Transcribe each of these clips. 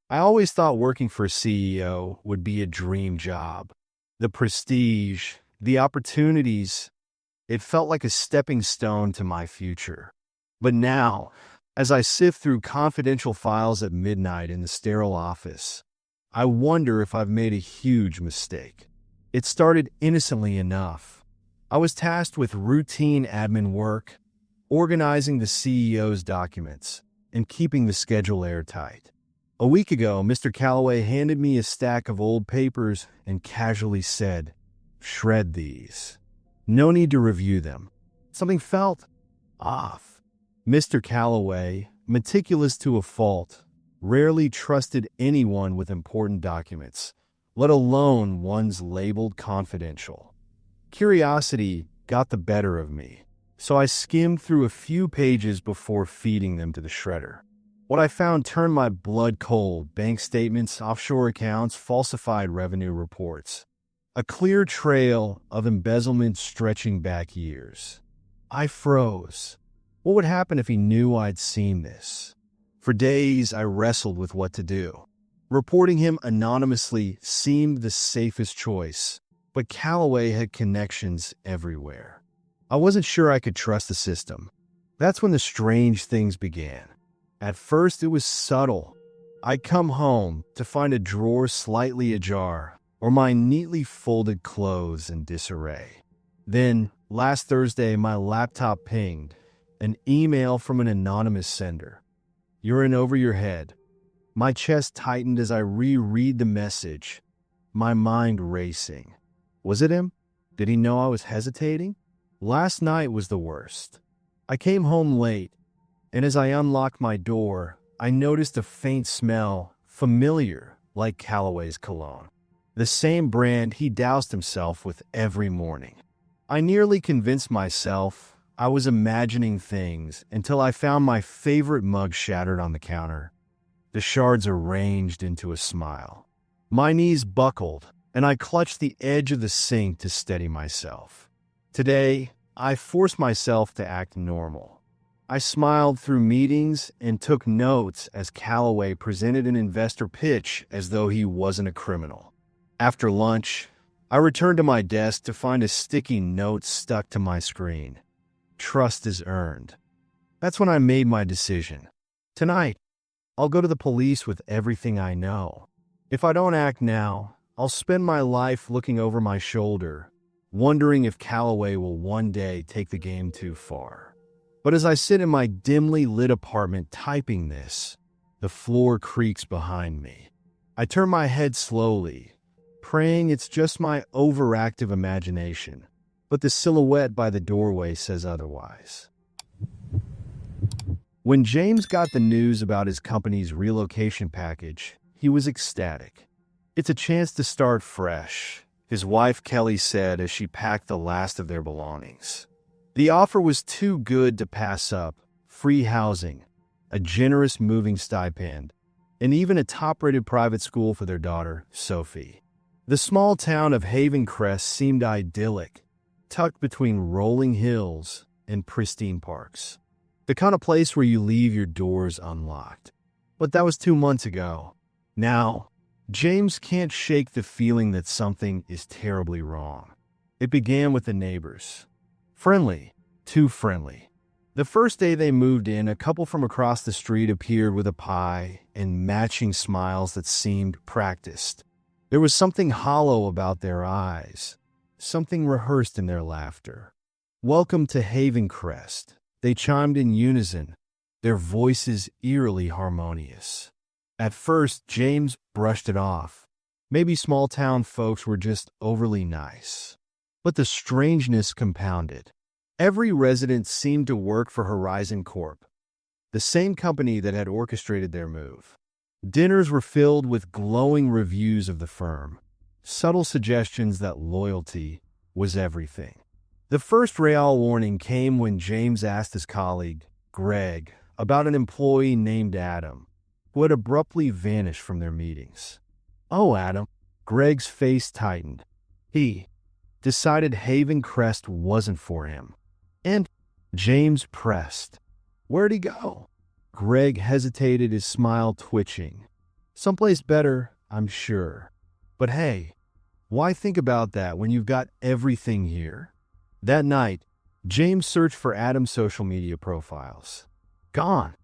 I always thought working for a CEO would be a dream job. The prestige, the opportunities, it felt like a stepping stone to my future. But now, as I sift through confidential files at midnight in the sterile office, I wonder if I've made a huge mistake. It started innocently enough. I was tasked with routine admin work, organizing the CEO's documents, and keeping the schedule airtight. A week ago, Mr. Calloway handed me a stack of old papers and casually said, "Shred these. No need to review them." Something felt off. Mr. Calloway, meticulous to a fault, rarely trusted anyone with important documents, let alone ones labeled confidential. Curiosity got the better of me, so I skimmed through a few pages before feeding them to the shredder. What I found turned my blood cold: bank statements, offshore accounts, falsified revenue reports. A clear trail of embezzlement stretching back years. I froze. What would happen if he knew I'd seen this? For days, I wrestled with what to do. Reporting him anonymously seemed the safest choice, but Calloway had connections everywhere. I wasn't sure I could trust the system. That's when the strange things began. At first, it was subtle. I'd come home to find a drawer slightly ajar, or my neatly folded clothes in disarray. Then, last Thursday, my laptop pinged, an email from an anonymous sender. "You're in over your head." My chest tightened as I reread the message, my mind racing. Was it him? Did he know I was hesitating? Last night was the worst. I came home late, and as I unlocked my door, I noticed a faint smell, familiar, like Calloway's cologne. The same brand he doused himself with every morning. I nearly convinced myself I was imagining things until I found my favorite mug shattered on the counter. The shards arranged into a smile. My knees buckled, and I clutched the edge of the sink to steady myself. Today, I forced myself to act normal. I smiled through meetings and took notes as Calloway presented an investor pitch as though he wasn't a criminal. After lunch, I returned to my desk to find a sticky note stuck to my screen. "Trust is earned." That's when I made my decision. Tonight, I'll go to the police with everything I know. If I don't act now, I'll spend my life looking over my shoulder, wondering if Calloway will one day take the game too far. But as I sit in my dimly lit apartment typing this, the floor creaks behind me. I turn my head slowly, praying it's just my overactive imagination, but the silhouette by the doorway says otherwise. When James got the news about his company's relocation package, he was ecstatic. "It's a chance to start fresh," his wife Kelly said as she packed the last of their belongings. The offer was too good to pass up: free housing, a generous moving stipend, and even a top-rated private school for their daughter, Sophie. The small town of Haven Crest seemed idyllic, tucked between rolling hills and pristine parks. The kind of place where you leave your doors unlocked. But that was 2 months ago. Now, James can't shake the feeling that something is terribly wrong. It began with the neighbors. Friendly, too friendly. The first day they moved in, a couple from across the street appeared with a pie and matching smiles that seemed practiced. There was something hollow about their eyes, something rehearsed in their laughter. "Welcome to Haven Crest," they chimed in unison, their voices eerily harmonious. At first, James brushed it off. Maybe small-town folks were just overly nice. But the strangeness compounded. Every resident seemed to work for Horizon Corp, the same company that had orchestrated their move. Dinners were filled with glowing reviews of the firm, subtle suggestions that loyalty was everything. The first real warning came when James asked his colleague, Greg, about an employee named Adam, who had abruptly vanished from their meetings. "Oh, Adam." Greg's face tightened. He decided Haven Crest wasn't for him. And James pressed. "Where'd he go?" Greg hesitated, his smile twitching. Someplace better, I'm sure. But hey, why think about that when you've got everything here? That night, James searched for Adam's social media profiles. Gone.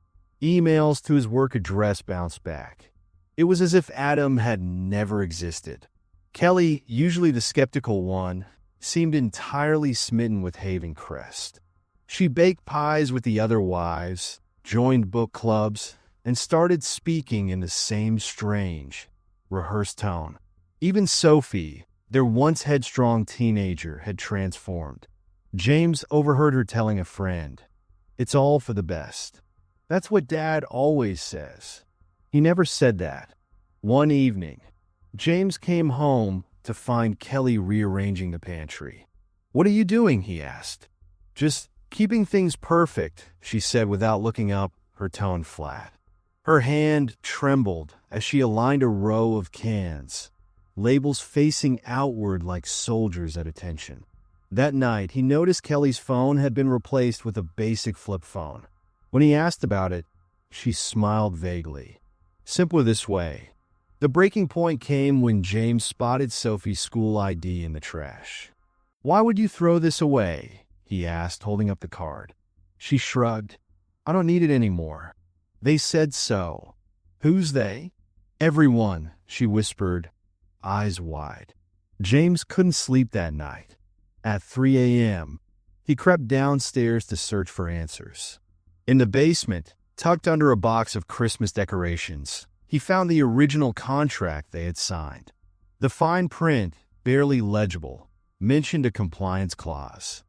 Emails to his work address bounced back. It was as if Adam had never existed. Kelly, usually the skeptical one, seemed entirely smitten with Haven Crest. She baked pies with the other wives, joined book clubs, and started speaking in the same strange, rehearsed tone. Even Sophie, their once headstrong teenager, had transformed. James overheard her telling a friend, "It's all for the best." That's what Dad always says. He never said that. One evening, James came home to find Kelly rearranging the pantry. "What are you doing?" he asked. "Just keeping things perfect," she said without looking up, her tone flat. Her hand trembled as she aligned a row of cans, labels facing outward like soldiers at attention. That night, he noticed Kelly's phone had been replaced with a basic flip phone. When he asked about it, she smiled vaguely. Simpler this way. The breaking point came when James spotted Sophie's school ID in the trash. "Why would you throw this away?" he asked, holding up the card. She shrugged. "I don't need it anymore." "They said so." "Who's they?" "Everyone," she whispered, eyes wide. James couldn't sleep that night. At 3 a.m., he crept downstairs to search for answers. In the basement, tucked under a box of Christmas decorations, he found the original contract they had signed. The fine print, barely legible, mentioned a compliance clause.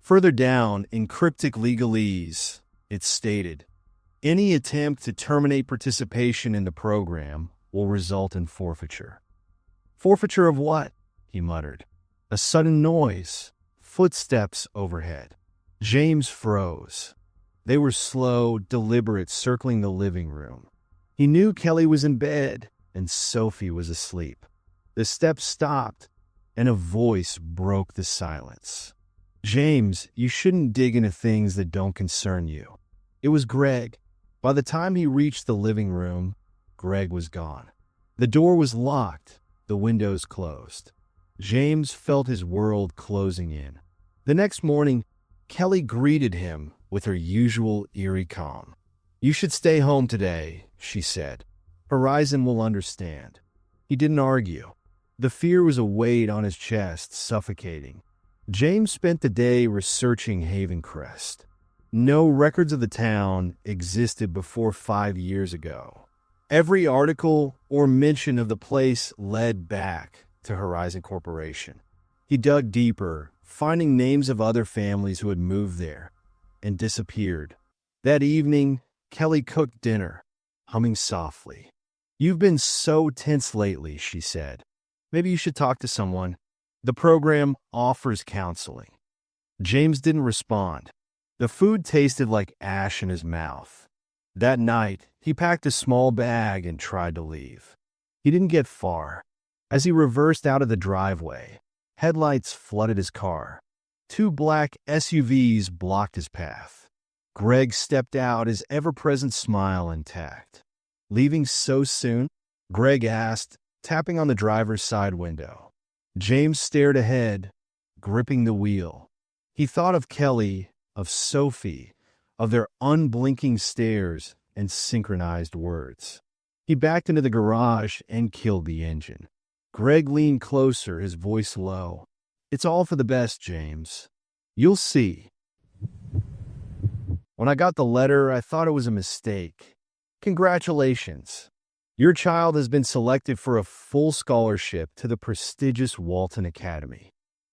Further down, in cryptic legalese, it stated, "Any attempt to terminate participation in the program will result in forfeiture." "Forfeiture of what?" he muttered. A sudden noise, footsteps overhead. James froze. They were slow, deliberate, circling the living room. He knew Kelly was in bed and Sophie was asleep. The steps stopped, and a voice broke the silence. "James, you shouldn't dig into things that don't concern you." It was Greg. By the time he reached the living room, Greg was gone. The door was locked, the windows closed. James felt his world closing in. The next morning, Kelly greeted him with her usual eerie calm. "You should stay home today," she said. "Horizon will understand." He didn't argue. The fear was a weight on his chest, suffocating. James spent the day researching Haven Crest. No records of the town existed before 5 years ago. Every article or mention of the place led back to Horizon Corporation. He dug deeper, finding names of other families who had moved there and disappeared. That evening, Kelly cooked dinner, humming softly. "You've been so tense lately," she said. "Maybe you should talk to someone. The program offers counseling." James didn't respond. The food tasted like ash in his mouth. That night, he packed a small bag and tried to leave. He didn't get far. As he reversed out of the driveway, headlights flooded his car. 2 black SUVs blocked his path. Greg stepped out, his ever-present smile intact. "Leaving so soon?" Greg asked, tapping on the driver's side window. James stared ahead, gripping the wheel. He thought of Kelly, of Sophie, of their unblinking stares and synchronized words. He backed into the garage and killed the engine. Greg leaned closer, his voice low. "It's all for the best, James. You'll see." "When I got the letter, I thought it was a mistake. Congratulations. Your child has been selected for a full scholarship to the prestigious Walton Academy."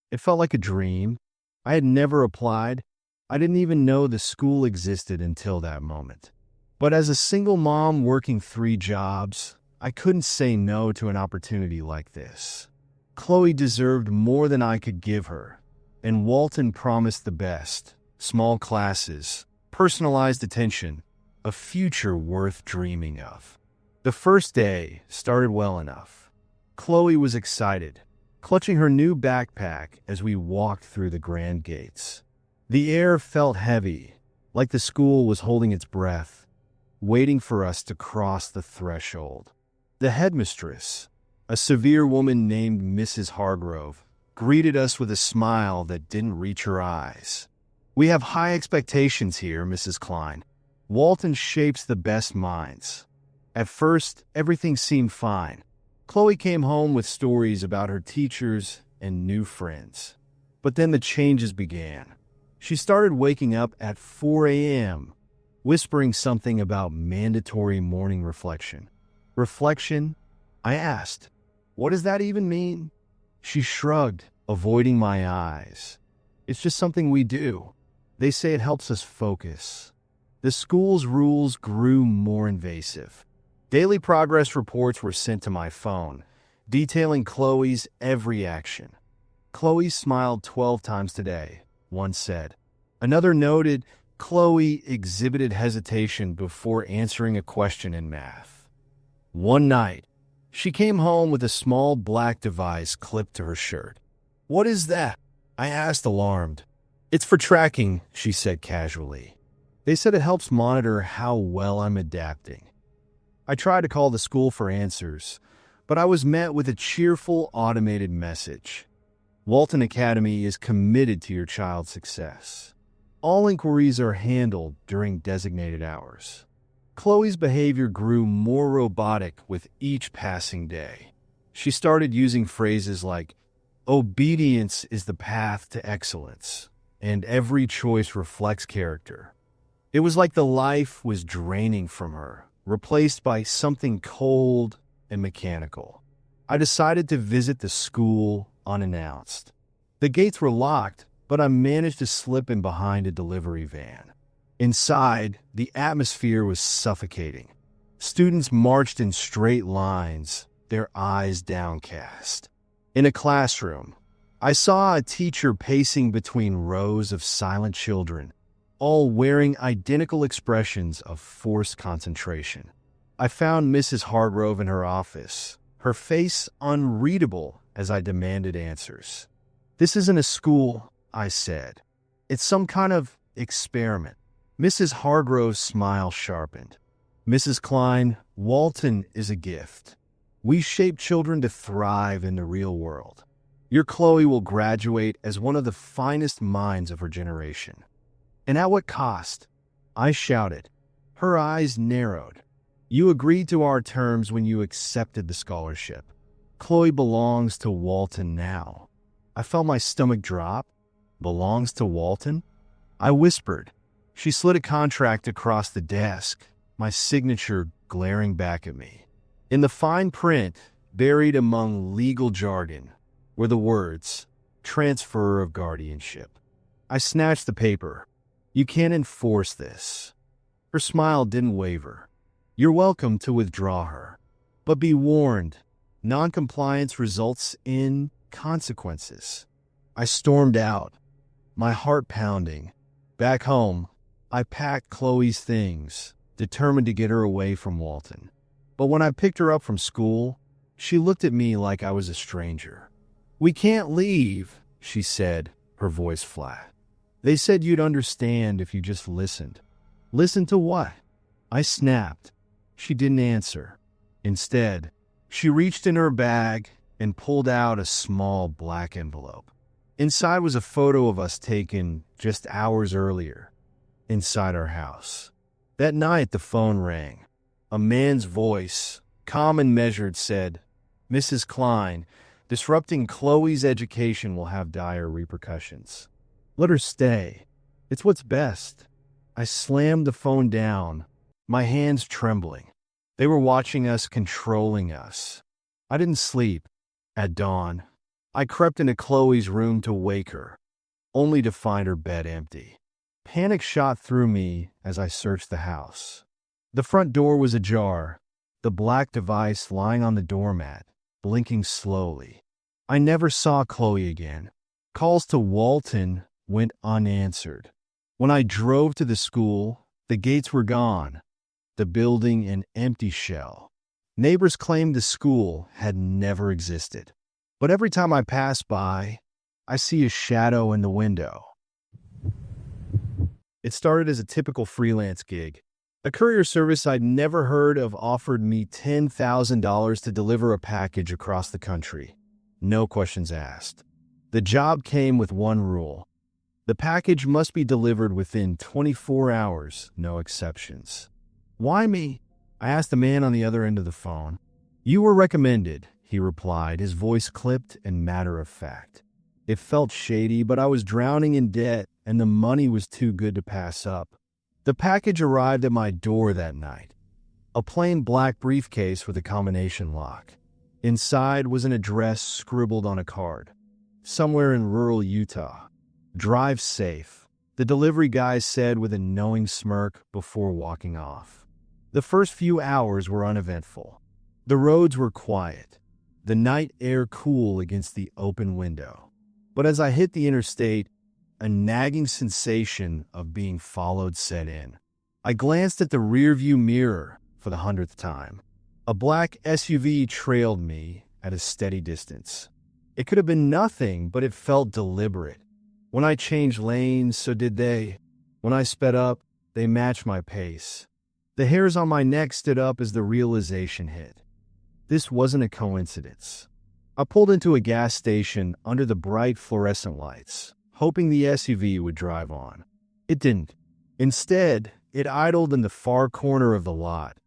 It felt like a dream. I had never applied. I didn't even know the school existed until that moment. But as a single mom working 3 jobs, I couldn't say no to an opportunity like this. Chloe deserved more than I could give her, and Walton promised the best: small classes, personalized attention, a future worth dreaming of. The first day started well enough. Chloe was excited, clutching her new backpack as we walked through the grand gates. The air felt heavy, like the school was holding its breath, waiting for us to cross the threshold. The headmistress, a severe woman named Mrs. Hargrove, greeted us with a smile that didn't reach her eyes. "We have high expectations here, Mrs. Klein. Walton shapes the best minds." At first, everything seemed fine. Chloe came home with stories about her teachers and new friends. But then the changes began. She started waking up at 4 a.m., whispering something about mandatory morning reflection. "Reflection?" I asked. "What does that even mean?" She shrugged, avoiding my eyes. "It's just something we do. They say it helps us focus." The school's rules grew more invasive. Daily progress reports were sent to my phone, detailing Chloe's every action. "Chloe smiled 12 times today," one said. Another noted, "Chloe exhibited hesitation before answering a question in math." One night, she came home with a small black device clipped to her shirt. "What is that?" I asked, alarmed. "It's for tracking," she said casually. "They said it helps monitor how well I'm adapting." I tried to call the school for answers, but I was met with a cheerful automated message. "Walton Academy is committed to your child's success. All inquiries are handled during designated hours." Chloe's behavior grew more robotic with each passing day. She started using phrases like, "Obedience is the path to excellence," and "every choice reflects character." It was like the life was draining from her, replaced by something cold and mechanical. I decided to visit the school unannounced. The gates were locked, but I managed to slip in behind a delivery van. Inside, the atmosphere was suffocating. Students marched in straight lines, their eyes downcast. In a classroom, I saw a teacher pacing between rows of silent children, all wearing identical expressions of forced concentration. I found Mrs. Hargrove in her office, her face unreadable as I demanded answers. "This isn't a school," I said. "It's some kind of experiment." Mrs. Hargrove's smile sharpened. "Mrs. Klein, Walton is a gift. We shape children to thrive in the real world. Your Chloe will graduate as one of the finest minds of her generation." "And at what cost?" I shouted. Her eyes narrowed. "You agreed to our terms when you accepted the scholarship. Chloe belongs to Walton now." I felt my stomach drop. "Belongs to Walton?" I whispered. She slid a contract across the desk, my signature glaring back at me. In the fine print, buried among legal jargon, were the words, "Transfer of guardianship." I snatched the paper. "You can't enforce this." Her smile didn't waver. "You're welcome to withdraw her. But be warned, noncompliance results in consequences." I stormed out, my heart pounding. Back home, I packed Chloe's things, determined to get her away from Walton. But when I picked her up from school, she looked at me like I was a stranger. "We can't leave," she said, her voice flat. "They said you'd understand if you just listened." "Listen to what?" I snapped. She didn't answer. Instead, she reached in her bag and pulled out a small black envelope. Inside was a photo of us taken just hours earlier, inside our house. That night, the phone rang. A man's voice, calm and measured, said, "Mrs. Klein, disrupting Chloe's education will have dire repercussions. Let her stay. It's what's best." I slammed the phone down, my hands trembling. They were watching us, controlling us. I didn't sleep. At dawn, I crept into Chloe's room to wake her, only to find her bed empty. Panic shot through me as I searched the house. The front door was ajar, the black device lying on the doormat, blinking slowly. I never saw Chloe again. Calls to Walton went unanswered. When I drove to the school, the gates were gone, the building an empty shell. Neighbors claimed the school had never existed. But every time I pass by, I see a shadow in the window. It started as a typical freelance gig, A courier service I'd never heard of offered me $10,000 to deliver a package across the country. No questions asked. The job came with one rule. The package must be delivered within 24 hours, no exceptions. Why me? I asked the man on the other end of the phone. You were recommended, he replied, his voice clipped and matter of fact. It felt shady, but I was drowning in debt and the money was too good to pass up. The package arrived at my door that night. A plain black briefcase with a combination lock. Inside was an address scribbled on a card. Somewhere in rural Utah. Drive safe, the delivery guy said with a knowing smirk before walking off. The first few hours were uneventful. The roads were quiet, the night air cool against the open window. But as I hit the interstate, a nagging sensation of being followed set in. I glanced at the rearview mirror for the 100th time. A black SUV trailed me at a steady distance. It could have been nothing, but it felt deliberate. When I changed lanes, so did they. When I sped up, they matched my pace. The hairs on my neck stood up as the realization hit. This wasn't a coincidence. I pulled into a gas station under the bright fluorescent lights, hoping the SUV would drive on. It didn't. Instead, it idled in the far corner of the lot,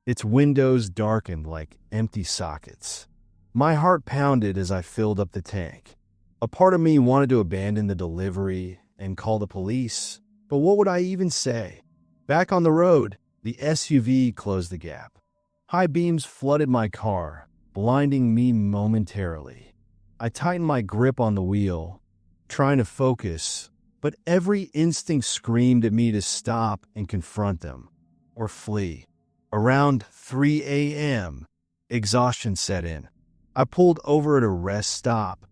its windows darkened like empty sockets. My heart pounded as I filled up the tank. A part of me wanted to abandon the delivery and call the police, but what would I even say? Back on the road, the SUV closed the gap. High beams flooded my car, blinding me momentarily. I tightened my grip on the wheel, trying to focus, but every instinct screamed at me to stop and confront them, or flee. Around 3 a.m., exhaustion set in. I pulled over at a rest stop,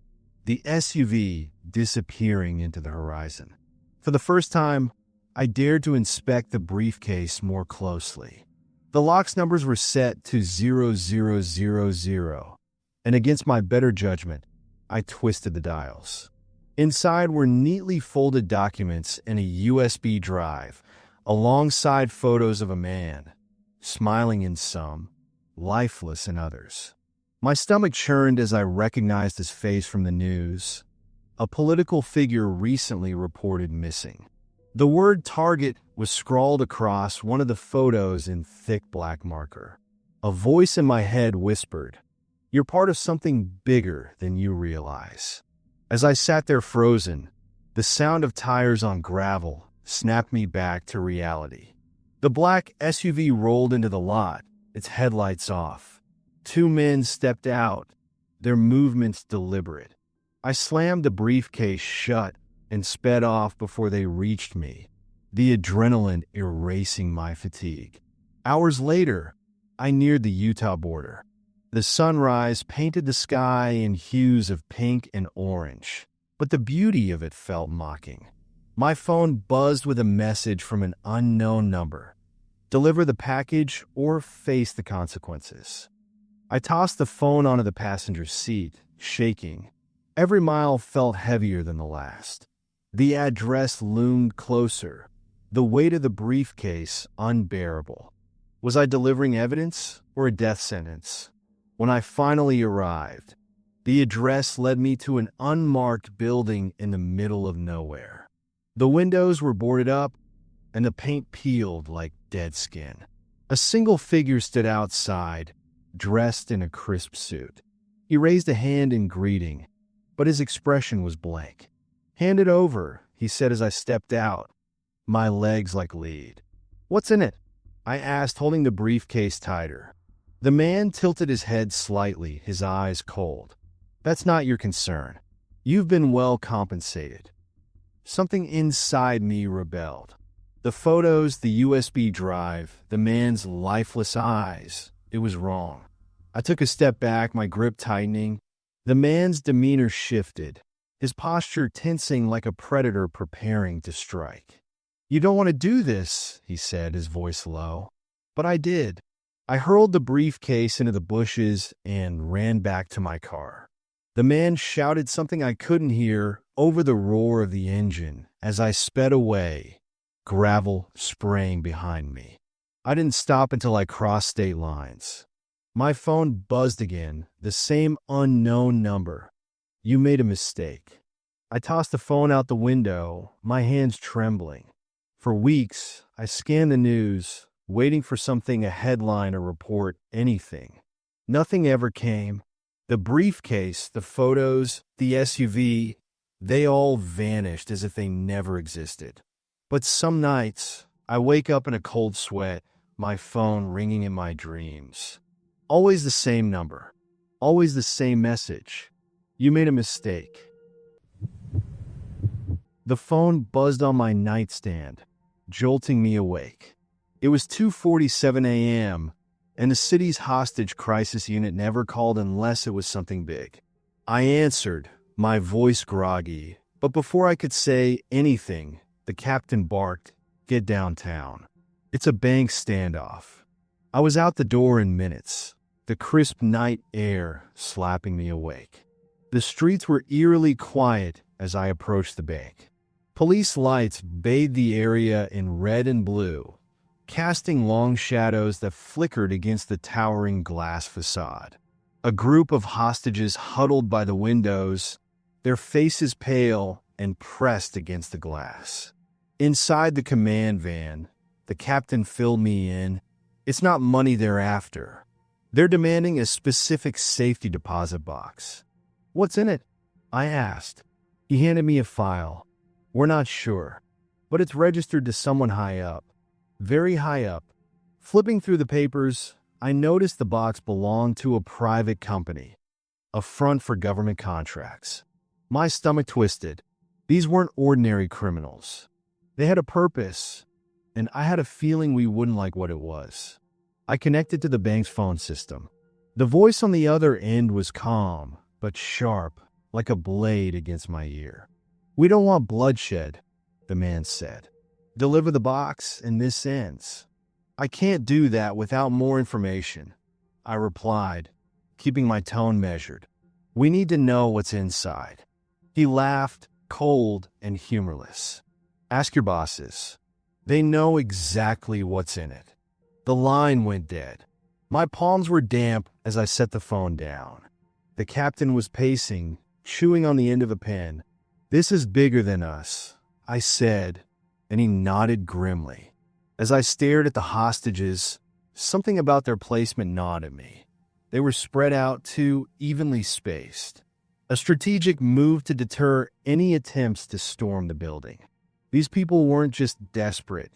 the SUV disappearing into the horizon. For the first time, I dared to inspect the briefcase more closely. The lock's numbers were set to 0000, and against my better judgment, I twisted the dials. Inside were neatly folded documents and a USB drive, alongside photos of a man, smiling in some, lifeless in others. My stomach churned as I recognized his face from the news. A political figure recently reported missing. The word target was scrawled across one of the photos in thick black marker. A voice in my head whispered, "You're part of something bigger than you realize." As I sat there frozen, the sound of tires on gravel snapped me back to reality. The black SUV rolled into the lot, its headlights off. 2 men stepped out, their movements deliberate. I slammed the briefcase shut and sped off before they reached me, the adrenaline erasing my fatigue. Hours later, I neared the Utah border. The sunrise painted the sky in hues of pink and orange, but the beauty of it felt mocking. My phone buzzed with a message from an unknown number. Deliver the package or face the consequences. I tossed the phone onto the passenger seat, shaking. Every mile felt heavier than the last. The address loomed closer, the weight of the briefcase unbearable. Was I delivering evidence or a death sentence? When I finally arrived, the address led me to an unmarked building in the middle of nowhere. The windows were boarded up, and the paint peeled like dead skin. A single figure stood outside, dressed in a crisp suit. He raised a hand in greeting, but his expression was blank. "Hand it over," he said as I stepped out, my legs like lead. "What's in it?" I asked, holding the briefcase tighter. The man tilted his head slightly, his eyes cold. "That's not your concern. You've been well compensated." Something inside me rebelled. The photos, the USB drive, the man's lifeless eyes. It was wrong. I took a step back, my grip tightening. The man's demeanor shifted, his posture tensing like a predator preparing to strike. "You don't want to do this," he said, his voice low. But I did. I hurled the briefcase into the bushes and ran back to my car. The man shouted something I couldn't hear over the roar of the engine as I sped away, gravel spraying behind me. I didn't stop until I crossed state lines. My phone buzzed again, the same unknown number. You made a mistake. I tossed the phone out the window, my hands trembling. For weeks, I scanned the news, waiting for something, a headline, a report, anything. Nothing ever came. The briefcase, the photos, the SUV, they all vanished as if they never existed. But some nights, I wake up in a cold sweat, my phone ringing in my dreams. Always the same number. Always the same message. You made a mistake. The phone buzzed on my nightstand, jolting me awake. It was 2:47 a.m., and the city's hostage crisis unit never called unless it was something big. I answered, my voice groggy, but before I could say anything, the captain barked, "Get downtown. It's a bank standoff." I was out the door in minutes, the crisp night air slapping me awake. The streets were eerily quiet as I approached the bank. Police lights bathed the area in red and blue, casting long shadows that flickered against the towering glass facade. A group of hostages huddled by the windows, their faces pale and pressed against the glass. Inside the command van, the captain filled me in. It's not money they're after. They're demanding a specific safety deposit box. "What's in it?" I asked. He handed me a file. "We're not sure, but it's registered to someone high up. Very high up." Flipping through the papers, I noticed the box belonged to a private company, a front for government contracts. My stomach twisted. These weren't ordinary criminals. They had a purpose, and I had a feeling we wouldn't like what it was. I connected to the bank's phone system. The voice on the other end was calm, but sharp, like a blade against my ear. "We don't want bloodshed," the man said. "Deliver the box, and this ends." "I can't do that without more information," I replied, keeping my tone measured. "We need to know what's inside." He laughed, cold and humorless. "Ask your bosses. They know exactly what's in it." The line went dead. My palms were damp as I set the phone down. The captain was pacing, chewing on the end of a pen. "This is bigger than us," I said, and he nodded grimly. As I stared at the hostages, something about their placement gnawed at me. They were spread out, too evenly spaced. A strategic move to deter any attempts to storm the building. These people weren't just desperate.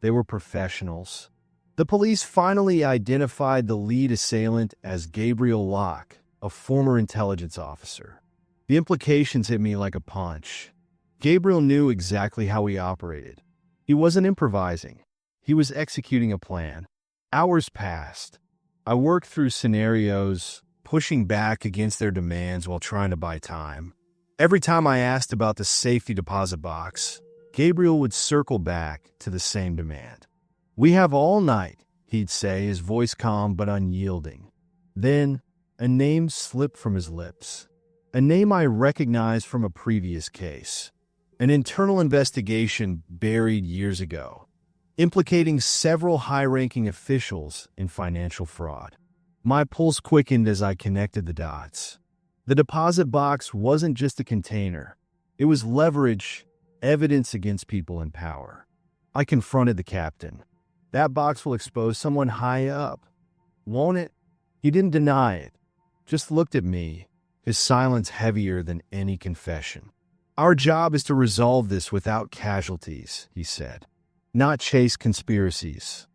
They were professionals. The police finally identified the lead assailant as Gabriel Locke, a former intelligence officer. The implications hit me like a punch. Gabriel knew exactly how he operated. He wasn't improvising. He was executing a plan. Hours passed. I worked through scenarios, pushing back against their demands while trying to buy time. Every time I asked about the safety deposit box, Gabriel would circle back to the same demand. "We have all night," he'd say, his voice calm but unyielding. Then, a name slipped from his lips. A name I recognized from a previous case. An internal investigation buried years ago, implicating several high-ranking officials in financial fraud. My pulse quickened as I connected the dots. The deposit box wasn't just a container. It was leverage, evidence against people in power. I confronted the captain. "That box will expose someone high up, won't it?" He didn't deny it, just looked at me, his silence heavier than any confession. "Our job is to resolve this without casualties," he said, "not chase conspiracies."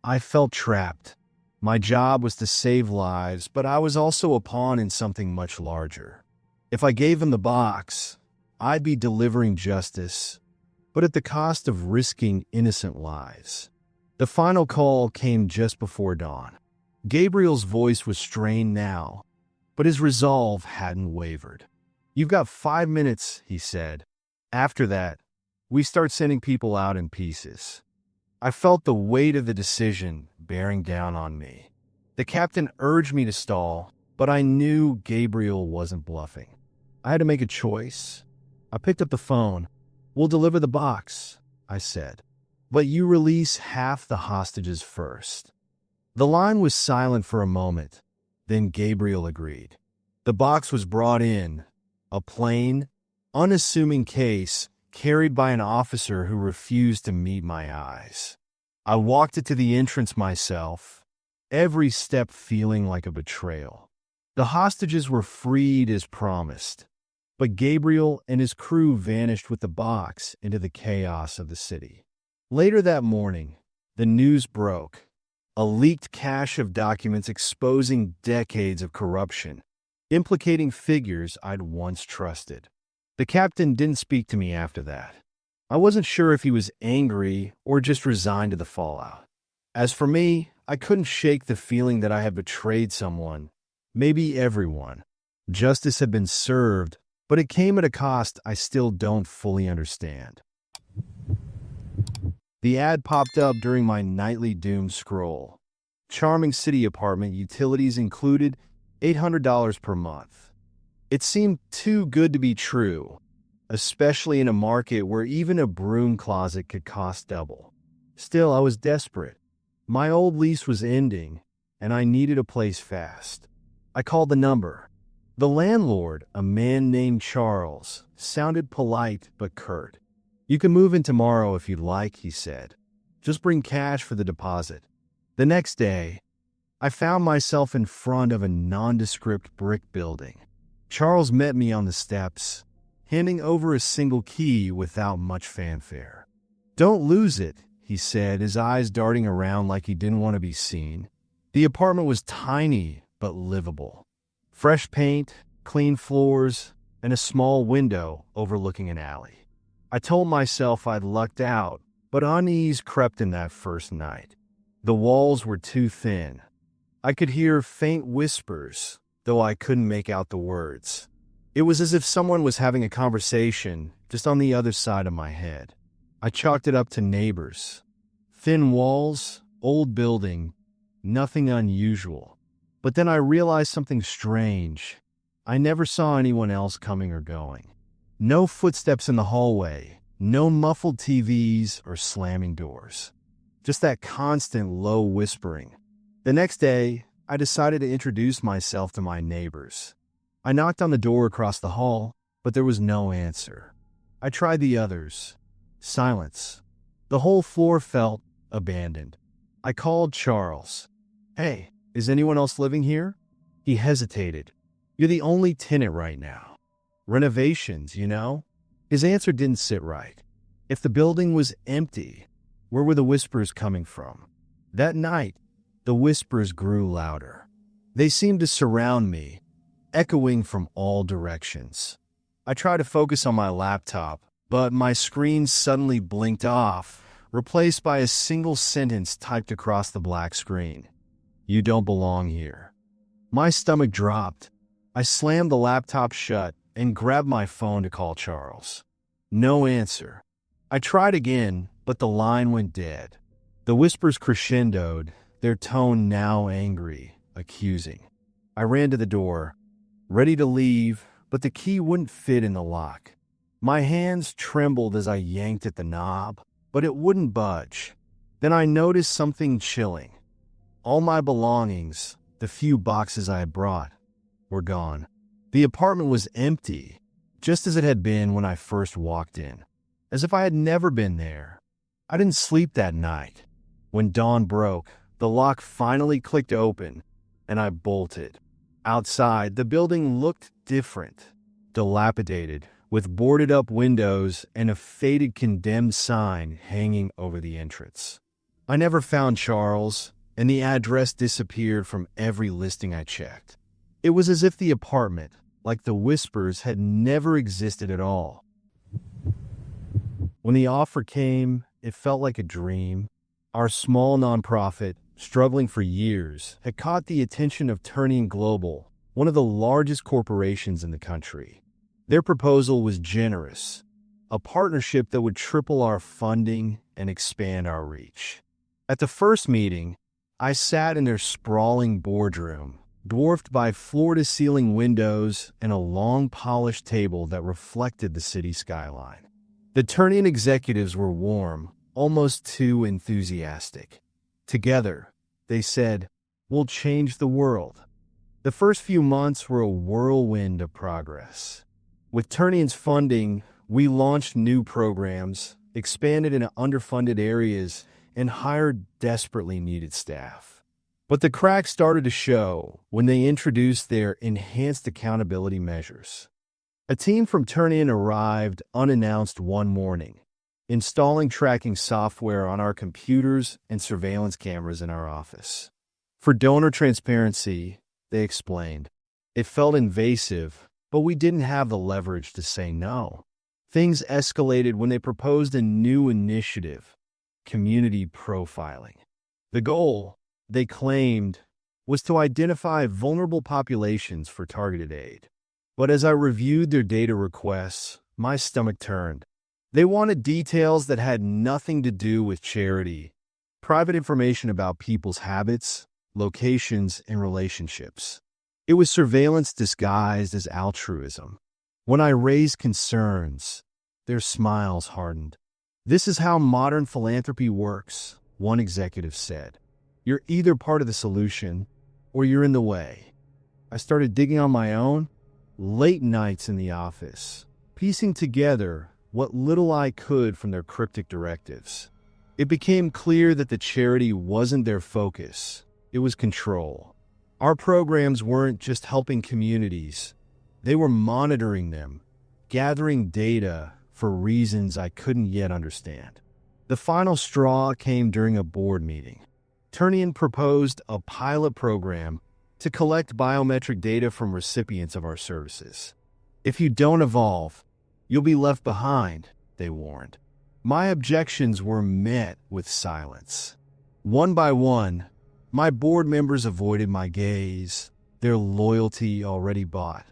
I felt trapped. My job was to save lives, but I was also a pawn in something much larger. If I gave him the box, I'd be delivering justice, but at the cost of risking innocent lives. The final call came just before dawn. Gabriel's voice was strained now, but his resolve hadn't wavered. "You've got 5 minutes," he said. "After that, we start sending people out in pieces." I felt the weight of the decision bearing down on me. The captain urged me to stall, but I knew Gabriel wasn't bluffing. I had to make a choice. I picked up the phone. "We'll deliver the box," I said. but you release half the hostages first. The line was silent for a moment. Then Gabriel agreed. The box was brought in, a plain, unassuming case carried by an officer who refused to meet my eyes. I walked it to the entrance myself, every step feeling like a betrayal. The hostages were freed as promised, but Gabriel and his crew vanished with the box into the chaos of the city. Later that morning, the news broke. A leaked cache of documents exposing decades of corruption, implicating figures I'd once trusted. The captain didn't speak to me after that. I wasn't sure if he was angry or just resigned to the fallout. As for me, I couldn't shake the feeling that I had betrayed someone, maybe everyone. Justice had been served, but it came at a cost I still don't fully understand. The ad popped up during my nightly doom scroll. Charming city apartment, utilities included, $800 per month. It seemed too good to be true, especially in a market where even a broom closet could cost double. Still, I was desperate. My old lease was ending, and I needed a place fast. I called the number. The landlord, a man named Charles, sounded polite but curt. "You can move in tomorrow if you'd like," he said. "Just bring cash for the deposit." The next day, I found myself in front of a nondescript brick building. Charles met me on the steps, handing over a single key without much fanfare. "Don't lose it," he said, his eyes darting around like he didn't want to be seen. The apartment was tiny but livable. Fresh paint, clean floors, and a small window overlooking an alley. I told myself I'd lucked out, but unease crept in that first night. The walls were too thin. I could hear faint whispers, though I couldn't make out the words. It was as if someone was having a conversation just on the other side of my head. I chalked it up to neighbors. Thin walls, old building, nothing unusual. But then I realized something strange. I never saw anyone else coming or going. No footsteps in the hallway, no muffled TVs or slamming doors. Just that constant low whispering. The next day, I decided to introduce myself to my neighbors. I knocked on the door across the hall, but there was no answer. I tried the others. Silence. The whole floor felt abandoned. I called Charles. "Hey, is anyone else living here?" He hesitated. "You're the only tenant right now. Renovations, you know?" His answer didn't sit right. If the building was empty, where were the whispers coming from? That night, the whispers grew louder. They seemed to surround me, echoing from all directions. I tried to focus on my laptop, but my screen suddenly blinked off, replaced by a single sentence typed across the black screen. "You don't belong here." My stomach dropped. I slammed the laptop shut and grabbed my phone to call Charles. No answer. I tried again, but the line went dead. The whispers crescendoed, their tone now angry, accusing. I ran to the door, ready to leave, but the key wouldn't fit in the lock. My hands trembled as I yanked at the knob, but it wouldn't budge. Then I noticed something chilling. All my belongings, the few boxes I had brought, were gone. The apartment was empty, just as it had been when I first walked in, as if I had never been there. I didn't sleep that night. When dawn broke, the lock finally clicked open, and I bolted. Outside, the building looked different, dilapidated, with boarded-up windows and a faded condemned sign hanging over the entrance. I never found Charles, and the address disappeared from every listing I checked. It was as if the apartment, like the whispers, had never existed at all. When the offer came, it felt like a dream. Our small nonprofit, struggling for years, had caught the attention of Turning Global, one of the largest corporations in the country. Their proposal was generous, a partnership that would triple our funding and expand our reach. At the first meeting, I sat in their sprawling boardroom, dwarfed by floor-to-ceiling windows and a long polished table that reflected the city skyline. The Turning executives were warm, almost too enthusiastic. Together, they said, "We'll change the world." The first few months were a whirlwind of progress. With Turnian's funding, we launched new programs, expanded into underfunded areas, and hired desperately needed staff. But the cracks started to show when they introduced their enhanced accountability measures. A team from Turnian arrived unannounced one morning, installing tracking software on our computers and surveillance cameras in our office. For donor transparency, they explained, it felt invasive, but we didn't have the leverage to say no. Things escalated when they proposed a new initiative, community profiling. The goal, they claimed, was to identify vulnerable populations for targeted aid. But as I reviewed their data requests, my stomach turned. They wanted details that had nothing to do with charity, private information about people's habits, locations, and relationships. It was surveillance disguised as altruism. When I raised concerns, their smiles hardened. "This is how modern philanthropy works," one executive said. "You're either part of the solution or you're in the way." I started digging on my own, late nights in the office, piecing together what little I could from their cryptic directives. It became clear that the charity wasn't their focus. It was control. Our programs weren't just helping communities. They were monitoring them, gathering data for reasons I couldn't yet understand. The final straw came during a board meeting. Turnian proposed a pilot program to collect biometric data from recipients of our services. "If you don't evolve, you'll be left behind," they warned. My objections were met with silence. One by one, my board members avoided my gaze, their loyalty already bought.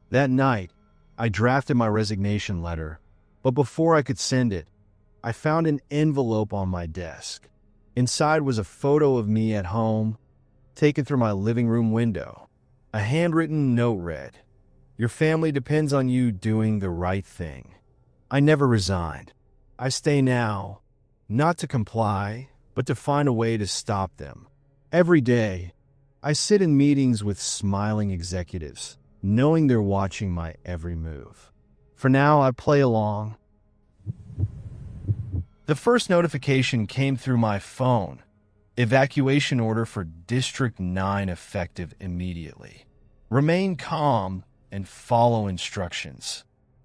That night, I drafted my resignation letter, but before I could send it, I found an envelope on my desk. Inside was a photo of me at home, taken through my living room window. A handwritten note read, "Your family depends on you doing the right thing." I never resigned. I stay now, not to comply, but to find a way to stop them. Every day, I sit in meetings with smiling executives, knowing they're watching my every move. For now, I play along. The first notification came through my phone. Evacuation order for District 9 effective immediately. Remain calm and follow instructions.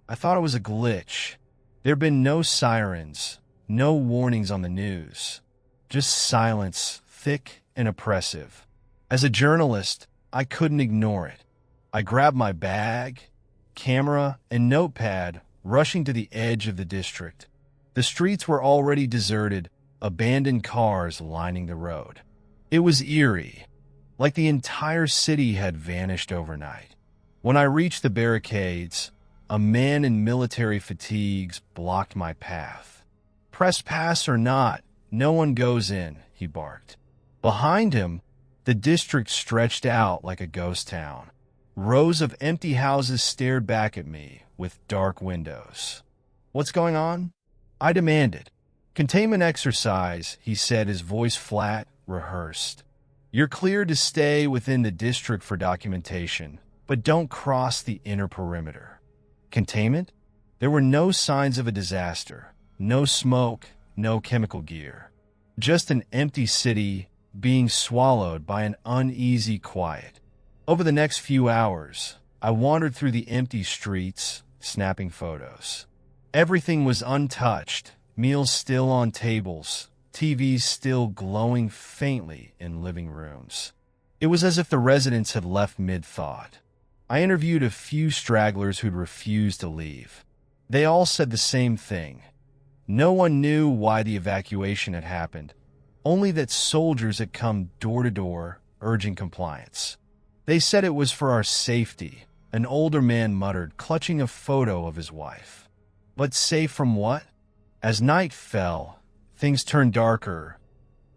I thought it was a glitch. There'd been no sirens, no warnings on the news. Just silence, thick and oppressive. As a journalist, I couldn't ignore it. I grabbed my bag, camera, and notepad, rushing to the edge of the district. The streets were already deserted, abandoned cars lining the road. It was eerie, like the entire city had vanished overnight. When I reached the barricades, a man in military fatigues blocked my path. "Press pass or not, no one goes in," he barked. Behind him, the district stretched out like a ghost town. Rows of empty houses stared back at me with dark windows. "What's going on?" I demanded. "Containment exercise," he said, his voice flat, rehearsed. "You're cleared to stay within the district for documentation, but don't cross the inner perimeter." Containment? There were no signs of a disaster, no smoke, no chemical gear. Just an empty city being swallowed by an uneasy quiet. Over the next few hours, I wandered through the empty streets, snapping photos. Everything was untouched, meals still on tables, TVs still glowing faintly in living rooms. It was as if the residents had left mid-thought. I interviewed a few stragglers who'd refused to leave. They all said the same thing. No one knew why the evacuation had happened, only that soldiers had come door to door, urging compliance. They said it was for our safety, an older man muttered, clutching a photo of his wife. But safe from what? As night fell, things turned darker.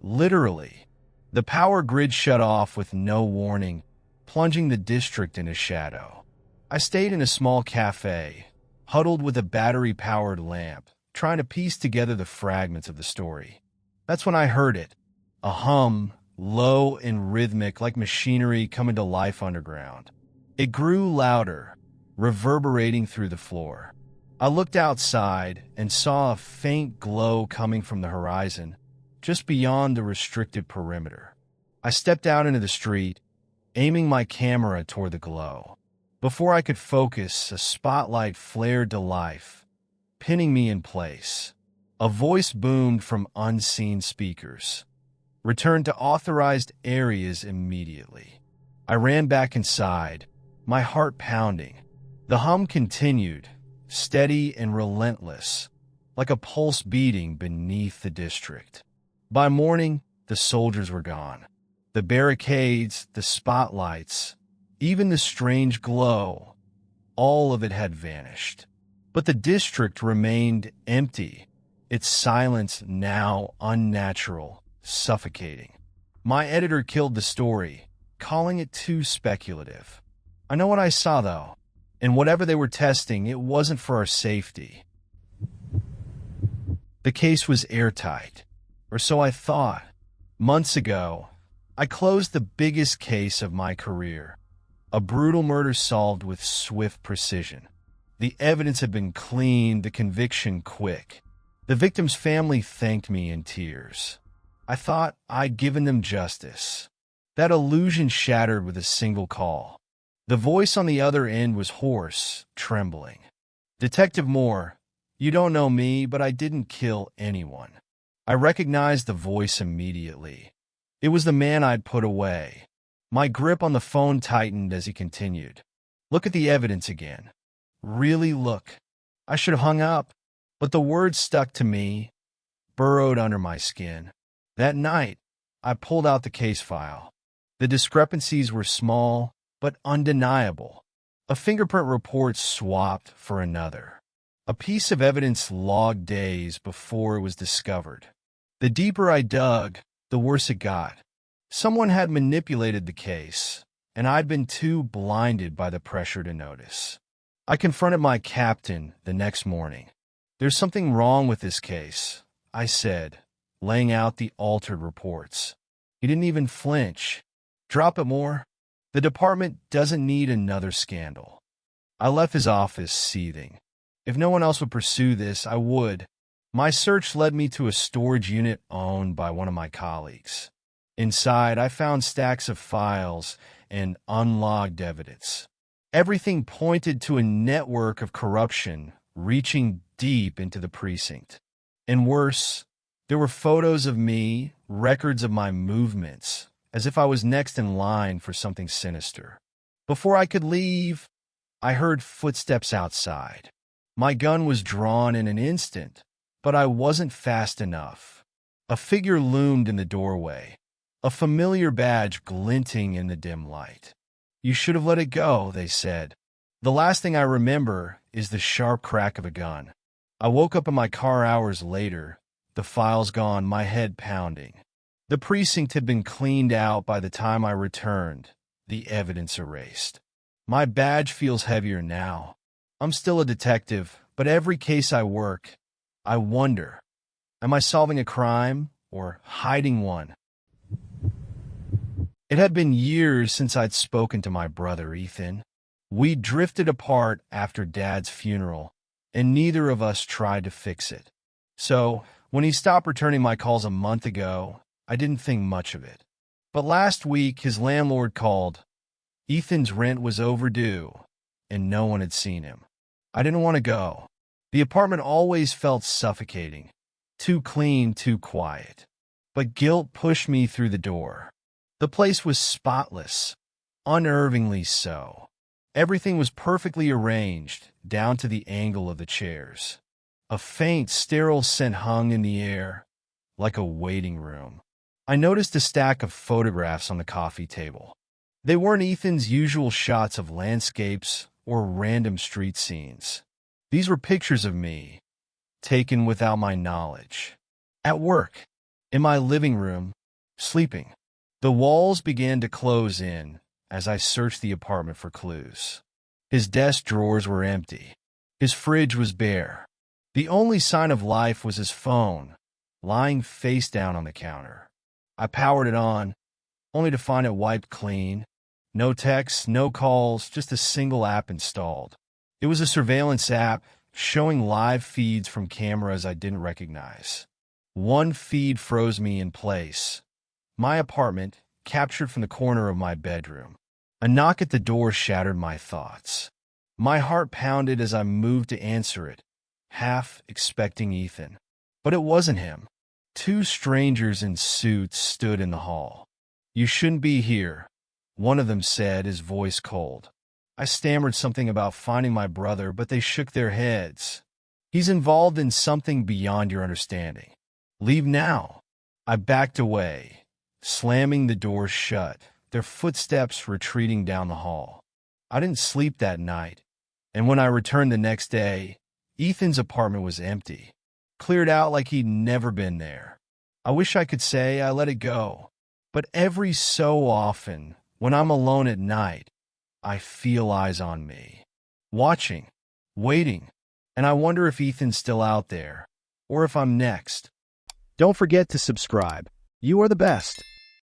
Literally. The power grid shut off with no warning, plunging the district into shadow. I stayed in a small cafe, huddled with a battery-powered lamp, trying to piece together the fragments of the story. That's when I heard it, a hum, low and rhythmic like machinery coming to life underground. It grew louder, reverberating through the floor. I looked outside and saw a faint glow coming from the horizon, just beyond the restricted perimeter. I stepped out into the street, aiming my camera toward the glow. Before I could focus, a spotlight flared to life, pinning me in place. A voice boomed from unseen speakers. Return to authorized areas immediately. I ran back inside, my heart pounding. The hum continued, steady and relentless, like a pulse beating beneath the district. By morning, the soldiers were gone. The barricades, the spotlights, even the strange glow, all of it had vanished. But the district remained empty, its silence now unnatural, suffocating. My editor killed the story, calling it too speculative. I know what I saw, though, and whatever they were testing, it wasn't for our safety. The case was airtight, or so I thought. Months ago, I closed the biggest case of my career, a brutal murder solved with swift precision. The evidence had been clean, the conviction quick. The victim's family thanked me in tears. I thought I'd given them justice. That illusion shattered with a single call. The voice on the other end was hoarse, trembling. "Detective Moore, you don't know me, but I didn't kill anyone." I recognized the voice immediately. It was the man I'd put away. My grip on the phone tightened as he continued. "Look at the evidence again. Really look." I should have hung up, but the words stuck to me, burrowed under my skin. That night, I pulled out the case file. The discrepancies were small, but undeniable. A fingerprint report swapped for another. A piece of evidence logged days before it was discovered. The deeper I dug, the worse it got. Someone had manipulated the case, and I'd been too blinded by the pressure to notice. I confronted my captain the next morning. "There's something wrong with this case," I said, laying out the altered reports. He didn't even flinch. "Drop it, Moore. The department doesn't need another scandal." I left his office seething. If no one else would pursue this, I would. My search led me to a storage unit owned by one of my colleagues. Inside, I found stacks of files and unlogged evidence. Everything pointed to a network of corruption reaching deep into the precinct. And worse, there were photos of me, records of my movements, as if I was next in line for something sinister. Before I could leave, I heard footsteps outside. My gun was drawn in an instant, but I wasn't fast enough. A figure loomed in the doorway, a familiar badge glinting in the dim light. "You should have let it go," they said. The last thing I remember is the sharp crack of a gun. I woke up in my car hours later, the files gone, my head pounding. The precinct had been cleaned out by the time I returned, the evidence erased. My badge feels heavier now. I'm still a detective, but every case I work, I wonder, am I solving a crime or hiding one? It had been years since I'd spoken to my brother, Ethan. We drifted apart after Dad's funeral, and neither of us tried to fix it. So, when he stopped returning my calls a month ago, I didn't think much of it. But last week, his landlord called. Ethan's rent was overdue, and no one had seen him. I didn't want to go. The apartment always felt suffocating, too clean, too quiet. But guilt pushed me through the door. The place was spotless, unnervingly so. Everything was perfectly arranged, down to the angle of the chairs. A faint, sterile scent hung in the air, like a waiting room. I noticed a stack of photographs on the coffee table. They weren't Ethan's usual shots of landscapes or random street scenes. These were pictures of me, taken without my knowledge. At work, in my living room, sleeping. The walls began to close in as I searched the apartment for clues. His desk drawers were empty. His fridge was bare. The only sign of life was his phone, lying face down on the counter. I powered it on, only to find it wiped clean. No texts, no calls, just a single app installed. It was a surveillance app showing live feeds from cameras I didn't recognize. One feed froze me in place. My apartment, captured from the corner of my bedroom. A knock at the door shattered my thoughts. My heart pounded as I moved to answer it, half expecting Ethan. But it wasn't him. Two strangers in suits stood in the hall. "You shouldn't be here," one of them said, his voice cold. I stammered something about finding my brother, but they shook their heads. "He's involved in something beyond your understanding. Leave now." I backed away, slamming the door shut, their footsteps retreating down the hall. I didn't sleep that night, and when I returned the next day, Ethan's apartment was empty, cleared out like he'd never been there. I wish I could say I let it go, but every so often, when I'm alone at night, I feel eyes on me, watching, waiting, and I wonder if Ethan's still out there, or if I'm next. Don't forget to subscribe. You are the best.